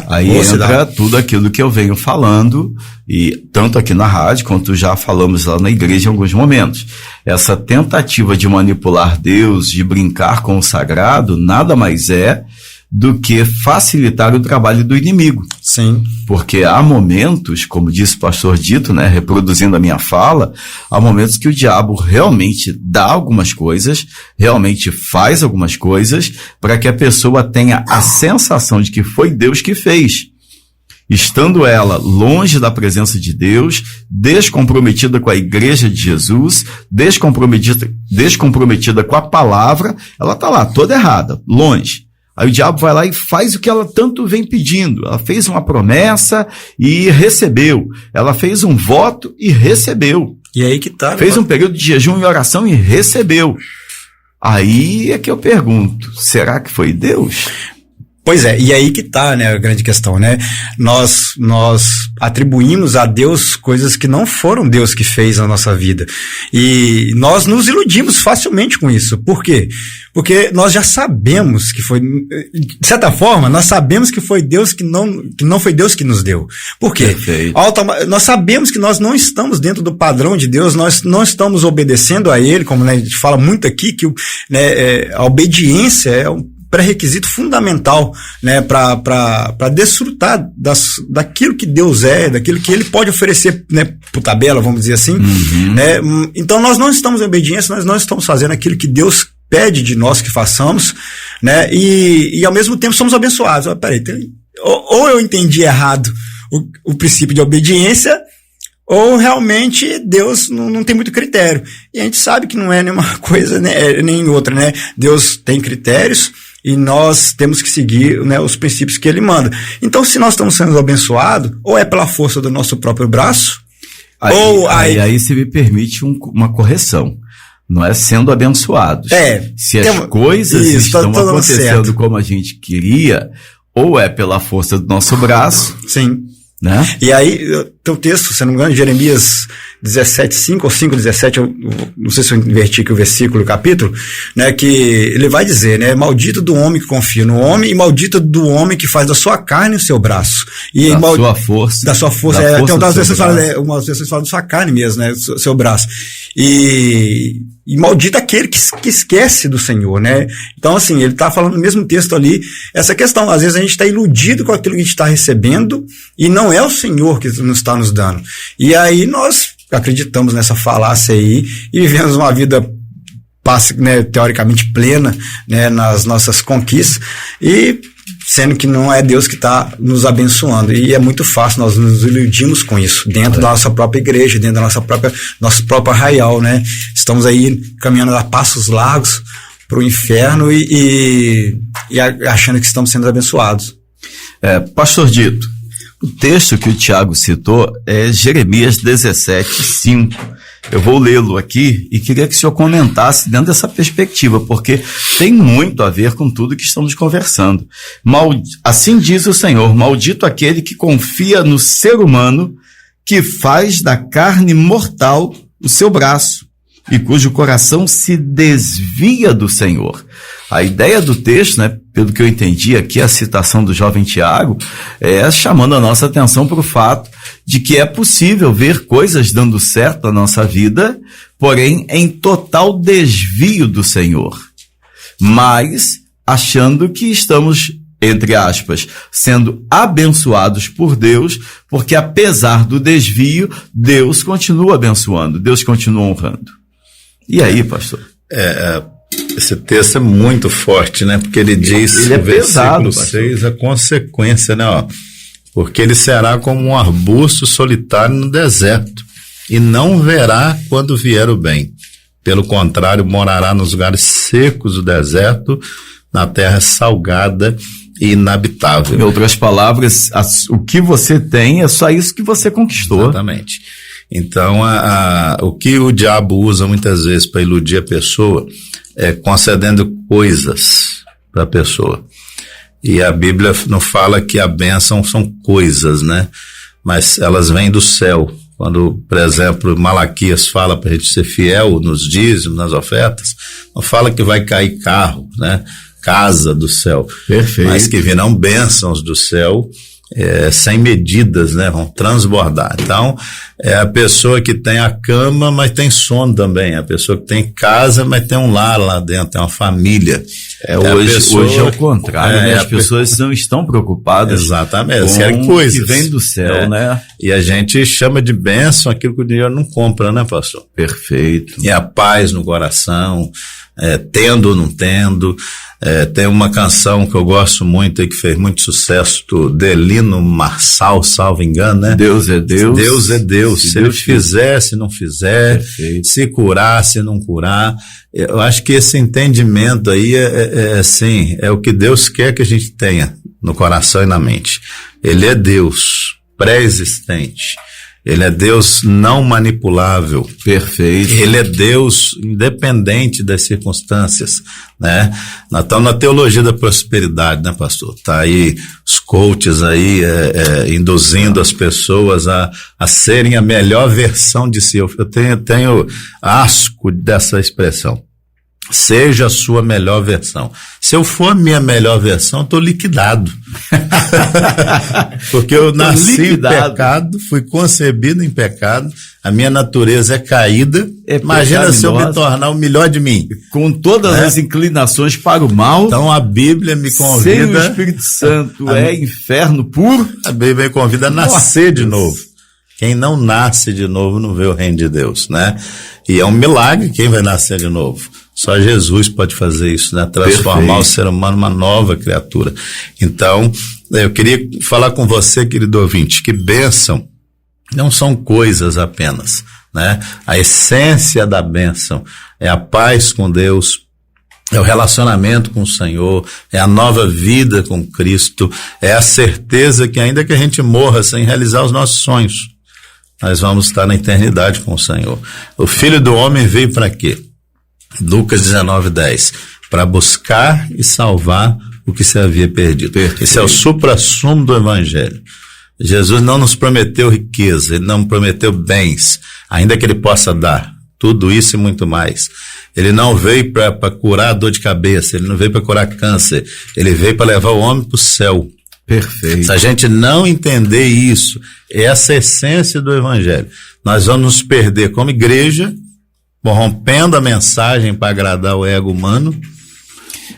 Aí entra tudo aquilo que eu venho falando, e tanto aqui na rádio quanto já falamos lá na igreja em alguns momentos. Essa tentativa de manipular Deus, de brincar com o sagrado, nada mais é do que facilitar o trabalho do inimigo. Sim. Porque há momentos, como disse o pastor Dito, né, reproduzindo a minha fala, há momentos que o diabo realmente dá algumas coisas, realmente faz algumas coisas, para que a pessoa tenha a sensação de que foi Deus que fez. Estando ela longe da presença de Deus, descomprometida com a igreja de Jesus, descomprometida com a palavra, ela está lá, toda errada, longe. Aí o diabo vai lá e faz o que ela tanto vem pedindo. Ela fez uma promessa e recebeu. Ela fez um voto e recebeu. E aí que tá. Fez um período de jejum e oração e recebeu. Aí é que eu pergunto, será que foi Deus? Pois é, e aí que tá, né, a grande questão, né? Nós atribuímos a Deus coisas que não foram Deus que fez na nossa vida. E nós nos iludimos facilmente com isso. Por quê? Porque nós já sabemos que foi, de certa forma, nós sabemos que foi Deus que não foi Deus que nos deu. Por quê? Nós sabemos que nós não estamos dentro do padrão de Deus, nós não estamos obedecendo a Ele, como, né, a gente fala muito aqui, que a obediência é um pré-requisito fundamental, né, para desfrutar daquilo que Deus é, daquilo que Ele pode oferecer, né, por tabela, vamos dizer assim, né? Então nós não estamos em obediência, nós não estamos fazendo aquilo que Deus pede de nós que façamos, né, e ao mesmo tempo somos abençoados. Peraí, ou eu entendi errado o princípio de obediência, ou realmente Deus não tem muito critério. E a gente sabe que não é nenhuma coisa, né, nem outra, né? Deus tem critérios, e nós temos que seguir, né, os princípios que Ele manda. Então, se nós estamos sendo abençoados, ou é pela força do nosso próprio braço, aí se me permite uma correção. Não é sendo abençoados. Se as coisas estão acontecendo como a gente queria, ou é pela força do nosso braço. Sim. Né? E aí, tem um texto, se não me engano, Jeremias 17:5 ou 5:17, eu não sei se eu inverti aqui o versículo, o capítulo, né, que ele vai dizer, né, maldito do homem que confia no homem e maldito do homem que faz da sua carne o seu braço. E sua força. Da sua força. Tem umas pessoas falam da sua carne mesmo, né, seu braço. E maldito aquele que esquece do Senhor, né? Então, assim, ele está falando no mesmo texto ali, essa questão, às vezes a gente está iludido com aquilo que a gente está recebendo e não é o Senhor que nos está nos dando. E aí nós acreditamos nessa falácia aí e vivemos uma vida, né, teoricamente plena, né, nas nossas conquistas, e sendo que não é Deus que está nos abençoando. E é muito fácil, nós nos iludimos com isso, dentro da nossa própria igreja, dentro da nosso próprio arraial, né? Estamos aí caminhando a passos largos para o inferno e achando que estamos sendo abençoados. Pastor Dito, o texto que o Tiago citou é Jeremias 17:5. Eu vou lê-lo aqui e queria que o senhor comentasse dentro dessa perspectiva, porque tem muito a ver com tudo que estamos conversando. Assim diz o Senhor: maldito aquele que confia no ser humano, que faz da carne mortal o seu braço, e cujo coração se desvia do Senhor. A ideia do texto, né, pelo que eu entendi aqui, a citação do jovem Tiago, é chamando a nossa atenção para o fato de que é possível ver coisas dando certo na nossa vida, porém em total desvio do Senhor, mas achando que estamos, entre aspas, sendo abençoados por Deus, porque apesar do desvio, Deus continua abençoando, Deus continua honrando. E aí, pastor? Esse texto é muito forte, né? Porque ele diz, ele é no pesado, versículo 6, a consequência, né? Ó, porque ele será como um arbusto solitário no deserto, e não verá quando vier o bem. Pelo contrário, morará nos lugares secos do deserto, na terra salgada e inabitável. Em outras palavras, o que você tem é só isso que você conquistou. Exatamente. Então, o que o diabo usa muitas vezes para iludir a pessoa é concedendo coisas para a pessoa. E a Bíblia não fala que a bênção são coisas, né? Mas elas vêm do céu. Quando, por exemplo, Malaquias fala para a gente ser fiel nos dízimos, nas ofertas, não fala que vai cair carro, né? Casa do céu. Perfeito. Mas que virão bênçãos do céu, sem medidas, né? Vão transbordar. Então, é a pessoa que tem a cama, mas tem sono também. É a pessoa que tem casa, mas tem um lar lá dentro, tem uma família. Hoje é o contrário, né? As pessoas não estão preocupadas. Exatamente, com coisas que vem do céu, né? E a gente chama de bênção aquilo que o dinheiro não compra, né, pastor? Perfeito. E a paz no coração, tendo ou não tendo. Tem uma canção que eu gosto muito e que fez muito sucesso, do Delino Marçal, salvo engano, né? Deus é Deus. Deus é Deus. Se ele fizer, se não fiser, perfeito. Se curar, se não curar. Eu acho que esse entendimento aí assim, é o que Deus quer que a gente tenha no coração e na mente. Ele é Deus pré-existente. Ele é Deus não manipulável. Perfeito. Ele é Deus independente das circunstâncias, né? Nós estamos na teologia da prosperidade, né, pastor? Tá aí os coaches aí induzindo as pessoas a serem a melhor versão de si. Eu tenho asco dessa expressão. Seja a sua melhor versão. Se eu for a minha melhor versão, eu estou liquidado. Porque eu nasci em pecado, fui concebido em pecado, a minha natureza é caída. Imagina se eu me tornar o melhor de mim. Com todas as inclinações para o mal. Então a Bíblia me convida. Sem o Espírito Santo inferno puro. A Bíblia me convida a nascer de novo. Quem não nasce de novo não vê o reino de Deus, né? E é um milagre quem vai nascer de novo. Só Jesus pode fazer isso, né? Transformar o ser humano numa nova criatura. Então, eu queria falar com você, querido ouvinte, que bênção não são coisas apenas, né? A essência da bênção é a paz com Deus, é o relacionamento com o Senhor, é a nova vida com Cristo, é a certeza que ainda que a gente morra sem realizar os nossos sonhos, nós vamos estar na eternidade com o Senhor. O Filho do Homem veio para quê? Lucas 19:10, para buscar e salvar o que se havia perdido. Perfeito. Esse é o suprassumo do Evangelho. Jesus não nos prometeu riqueza, Ele não prometeu bens, ainda que Ele possa dar tudo isso e muito mais. Ele não veio para curar a dor de cabeça, Ele não veio para curar câncer, Ele veio para levar o homem para o céu. Perfeito. Se a gente não entender isso, essa essência do Evangelho, nós vamos nos perder como igreja, corrompendo a mensagem para agradar o ego humano,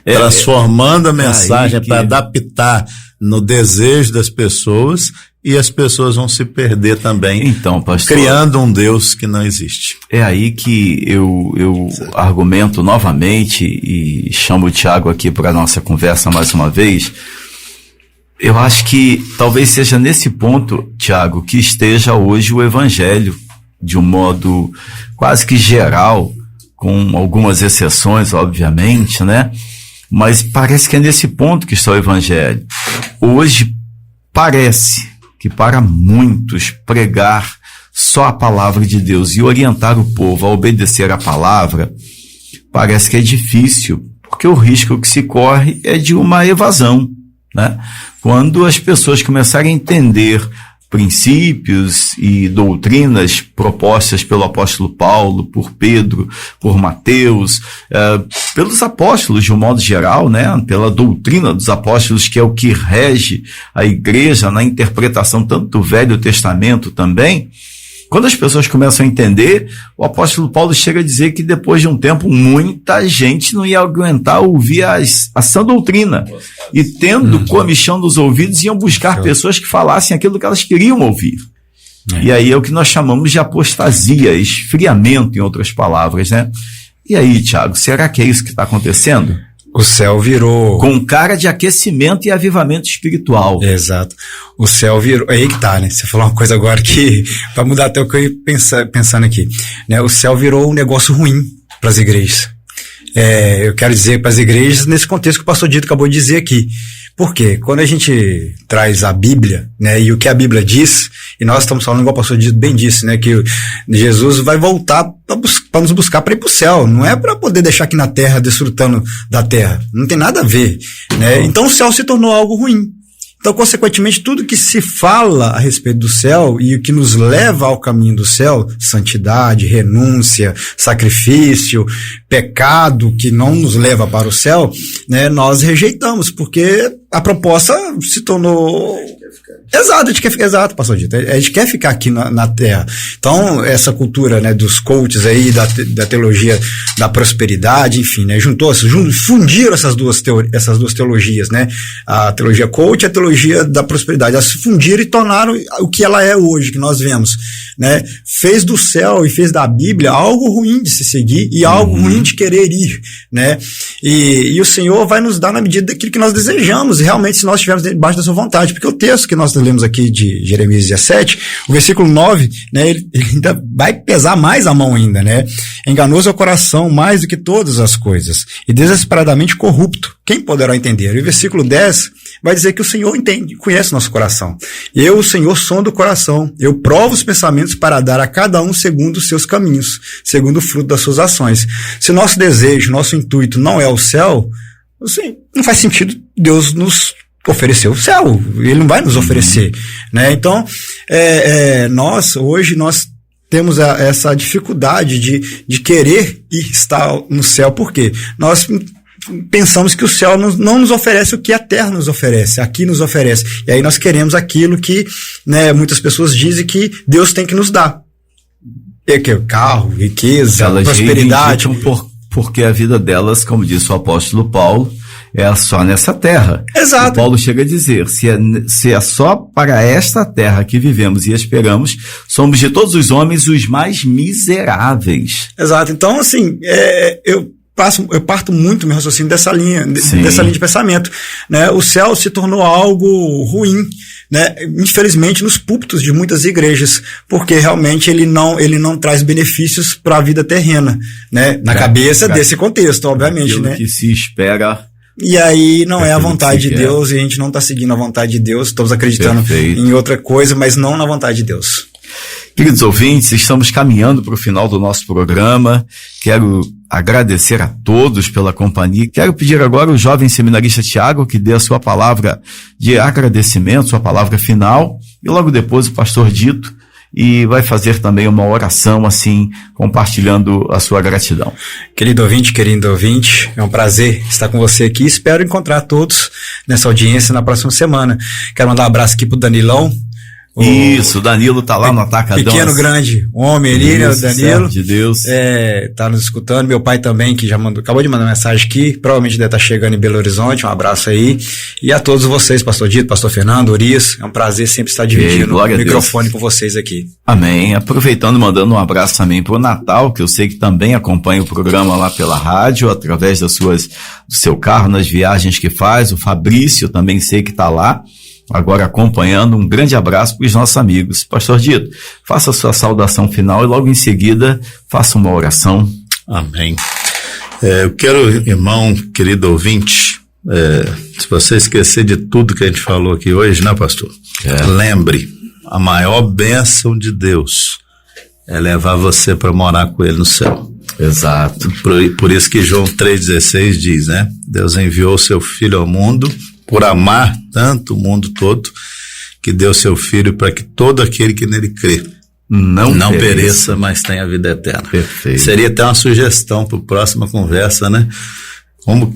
transformando a mensagem para adaptar no desejo das pessoas, e as pessoas vão se perder também, então, pastor, criando um Deus que não existe. É aí que eu argumento novamente e chamo o Tiago aqui para a nossa conversa mais uma vez. Eu acho que talvez seja nesse ponto, Tiago, que esteja hoje o Evangelho, de um modo quase que geral, com algumas exceções, obviamente, né? Mas parece que é nesse ponto que está o Evangelho. Hoje parece que para muitos pregar só a palavra de Deus e orientar o povo a obedecer a palavra, parece que é difícil, porque o risco que se corre é de uma evasão, né? Quando as pessoas começarem a entender princípios e doutrinas propostas pelo apóstolo Paulo, por Pedro, por Mateus, pelos apóstolos de um modo geral, né? Pela doutrina dos apóstolos, que é o que rege a igreja na interpretação tanto do Velho Testamento também. Quando as pessoas começam a entender, o apóstolo Paulo chega a dizer que depois de um tempo muita gente não ia aguentar ouvir a sã doutrina. E tendo comichão nos ouvidos, iam buscar pessoas que falassem aquilo que elas queriam ouvir. E aí é o que nós chamamos de apostasia, esfriamento, em outras palavras, né? E aí, Tiago, será que é isso que está acontecendo? O céu virou... Com cara de aquecimento e avivamento espiritual. Exato. O céu virou... Aí que tá, né? Você falou uma coisa agora que... Vai mudar até o que eu ia pensando aqui. Né? O céu virou um negócio ruim para as igrejas. Eu quero dizer para as igrejas nesse contexto que o pastor Dito acabou de dizer aqui. Por quê? Quando a gente traz a Bíblia, né, e o que a Bíblia diz, e nós estamos falando, igual o pastor Dito bem disse, né, que Jesus vai voltar para nos buscar para ir para o céu, não é para poder deixar aqui na terra, desfrutando da terra, não tem nada a ver, né? Então o céu se tornou algo ruim. Então, consequentemente, tudo que se fala a respeito do céu e o que nos leva ao caminho do céu, santidade, renúncia, sacrifício, pecado que não nos leva para o céu, né, nós rejeitamos, porque a proposta se tornou... Exato, pastor Dito. A gente quer ficar aqui na terra. Então, essa cultura, né, dos coaches aí, da teologia da prosperidade, enfim, né, fundiram essas duas teologias, né, a teologia coach e a teologia da prosperidade. Elas se fundiram e tornaram o que ela é hoje, que nós vemos, né, fez do céu e fez da Bíblia algo ruim de se seguir e algo ruim de querer ir, né, e o Senhor vai nos dar na medida daquilo que nós desejamos, e realmente se nós estivermos debaixo da sua vontade, porque o texto que nós lemos aqui de Jeremias 17, o versículo 9, né, ele ainda vai pesar mais a mão ainda, né? Enganoso é o coração mais do que todas as coisas, e desesperadamente corrupto. Quem poderá entender? E o versículo 10 vai dizer que o Senhor entende, conhece nosso coração. Eu, o Senhor, sondo o coração. Eu provo os pensamentos para dar a cada um segundo os seus caminhos, segundo o fruto das suas ações. Se nosso desejo, nosso intuito não é o céu, assim, não faz sentido Deus nos oferecer o céu, ele não vai nos oferecer, né? Então, hoje nós temos essa dificuldade de querer estar no céu, porque nós pensamos que o céu não nos oferece o que a terra nos oferece, aqui nos oferece, e aí nós queremos aquilo que, né, muitas pessoas dizem que Deus tem que nos dar, carro, riqueza, elas prosperidade, porque a vida delas, como disse o apóstolo Paulo, é só nessa terra. Exato. O Paulo chega a dizer, se é só para esta terra que vivemos e esperamos, somos de todos os homens os mais miseráveis. Exato. Então, assim, eu parto muito meu raciocínio dessa linha de pensamento, né? O céu se tornou algo ruim, né? Infelizmente nos púlpitos de muitas igrejas, porque realmente ele não traz benefícios para a vida terrena, né? Na cabeça desse contexto, obviamente, aquilo, né? Que se espera. E aí não é a vontade de Deus, e a gente não está seguindo a vontade de Deus, estamos acreditando em outra coisa, mas não na vontade de Deus. Queridos ouvintes, estamos caminhando para o final do nosso programa. Quero agradecer a todos pela companhia. Quero pedir agora ao jovem seminarista Tiago que dê a sua palavra de agradecimento, sua palavra final, e logo depois o pastor Dito, e vai fazer também uma oração, assim, compartilhando a sua gratidão. Querido ouvinte, é um prazer estar com você aqui. Espero encontrar todos nessa audiência na próxima semana. Quero mandar um abraço aqui pro Danilão. Isso, o Danilo tá lá no Atacadão. Pequeno, grande homem ali, né, o Danilo. De Deus. Tá nos escutando. Meu pai também, que acabou de mandar mensagem aqui, provavelmente deve estar chegando em Belo Horizonte. Um abraço aí. E a todos vocês, pastor Dito, pastor Fernando, Urias, é um prazer sempre estar dividindo o microfone com vocês aqui. Amém. Aproveitando, mandando um abraço também pro Natal, que eu sei que também acompanha o programa lá pela rádio, através do seu carro, nas viagens que faz. O Fabrício também sei que tá lá, agora acompanhando. Um grande abraço para os nossos amigos. Pastor Dito, faça a sua saudação final e logo em seguida faça uma oração. Amém. Eu quero, irmão, querido ouvinte, se você esquecer de tudo que a gente falou aqui hoje, né, pastor? Lembre, a maior bênção de Deus é levar você para morar com ele no céu. Exato. Por isso que João 3,16 diz, né? Deus enviou seu Filho ao mundo por amar tanto o mundo todo, que deu seu Filho para que todo aquele que nele crê não pereça, mas tenha vida eterna. Perfeito. Seria até uma sugestão para a próxima conversa, né? Como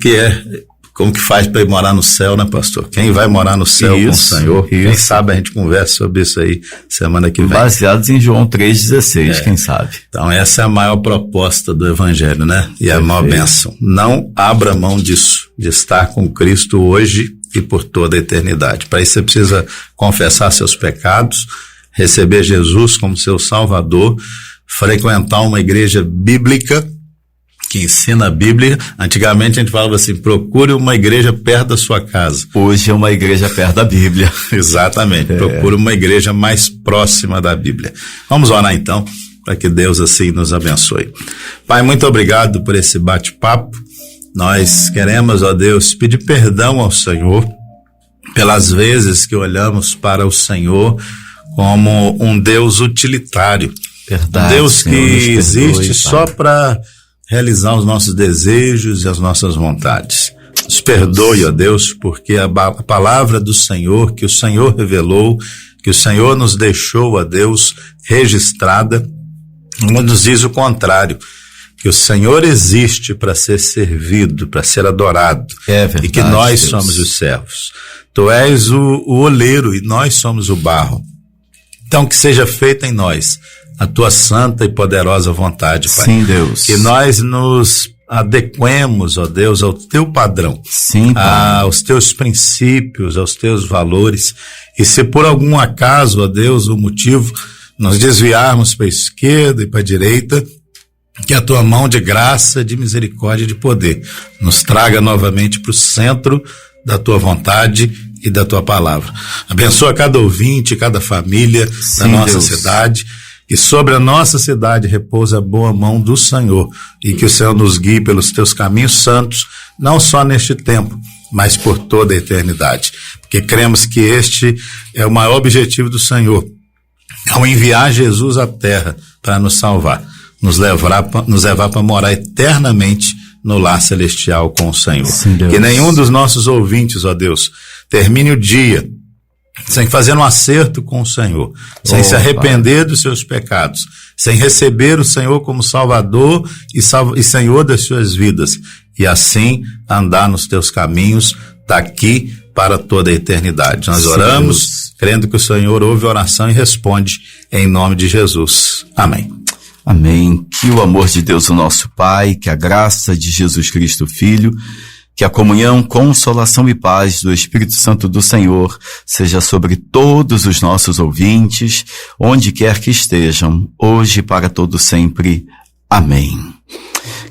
que faz para ir morar no céu, né, pastor? Quem vai morar no céu com o Senhor? Quem sabe a gente conversa sobre isso aí semana que vem. Baseados em João 3,16, quem sabe? Então essa é a maior proposta do Evangelho, né? E a maior bênção. Não abra mão disso, de estar com Cristo hoje e por toda a eternidade. Para isso você precisa confessar seus pecados, receber Jesus como seu Salvador, frequentar uma igreja bíblica que ensina a Bíblia. Antigamente a gente falava assim, procure uma igreja perto da sua casa. Hoje é uma igreja perto da Bíblia. Exatamente, procure uma igreja mais próxima da Bíblia. Vamos orar então, para que Deus assim nos abençoe. Pai, muito obrigado por esse bate-papo. Nós queremos, ó Deus, pedir perdão ao Senhor pelas vezes que olhamos para o Senhor como um Deus utilitário. Verdade, um Deus que Senhor, existe só para realizar os nossos desejos e as nossas vontades. Nos perdoe, ó Deus, porque a palavra do Senhor, que o Senhor revelou, que o Senhor nos deixou, ó Deus, registrada, nos diz o contrário, que o Senhor existe para ser servido, para ser adorado, verdade, e que nós Deus. somos os servos. Tu és o oleiro e nós somos o barro. Então que seja feita em nós a tua santa e poderosa vontade, Pai. Sim, Deus. Que nós nos adequemos, ó Deus, ao teu padrão. Sim, Pai. Aos teus princípios, aos teus valores. E se por algum acaso, ó Deus, o motivo, nós desviarmos para a esquerda e para a direita, que a tua mão de graça, de misericórdia e de poder nos traga novamente para o centro da tua vontade e da tua palavra. Abençoa cada ouvinte, cada família da nossa Deus. cidade. Que sobre a nossa cidade repousa a boa mão do Senhor e que o Senhor nos guie pelos teus caminhos santos, não só neste tempo, mas por toda a eternidade. Porque cremos que este é o maior objetivo do Senhor, ao enviar Jesus à terra para nos salvar, nos levar para morar eternamente no lar celestial com o Senhor. Sim, Deus. Que nenhum dos nossos ouvintes, ó Deus, termine o dia sem fazer um acerto com o Senhor, sem se arrepender dos seus pecados, sem receber o Senhor como Salvador e Senhor das suas vidas, e assim andar nos teus caminhos daqui para toda a eternidade. Nós oramos, crendo que o Senhor ouve a oração e responde em nome de Jesus. Amém. Amém. Que o amor de Deus, o nosso Pai, que a graça de Jesus Cristo, Filho, que a comunhão, consolação e paz do Espírito Santo do Senhor seja sobre todos os nossos ouvintes, onde quer que estejam, hoje e para todo sempre. Amém.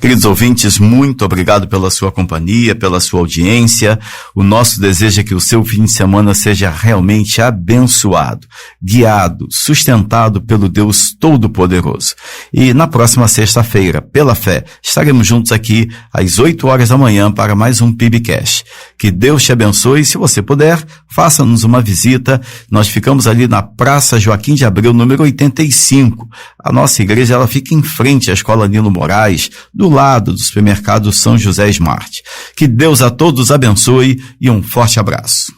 Queridos ouvintes, muito obrigado pela sua companhia, pela sua audiência. O nosso desejo é que o seu fim de semana seja realmente abençoado, guiado, sustentado pelo Deus Todo-Poderoso. E na próxima sexta-feira, pela fé, estaremos juntos aqui às 8 horas da manhã para mais um PIBcast. Que Deus te abençoe. Se você puder, faça-nos uma visita. Nós ficamos ali na Praça Joaquim de Abreu, número 85. A nossa igreja, ela fica em frente à Escola Nilo Moraes, do lado do supermercado São José Smart. Que Deus a todos abençoe e um forte abraço.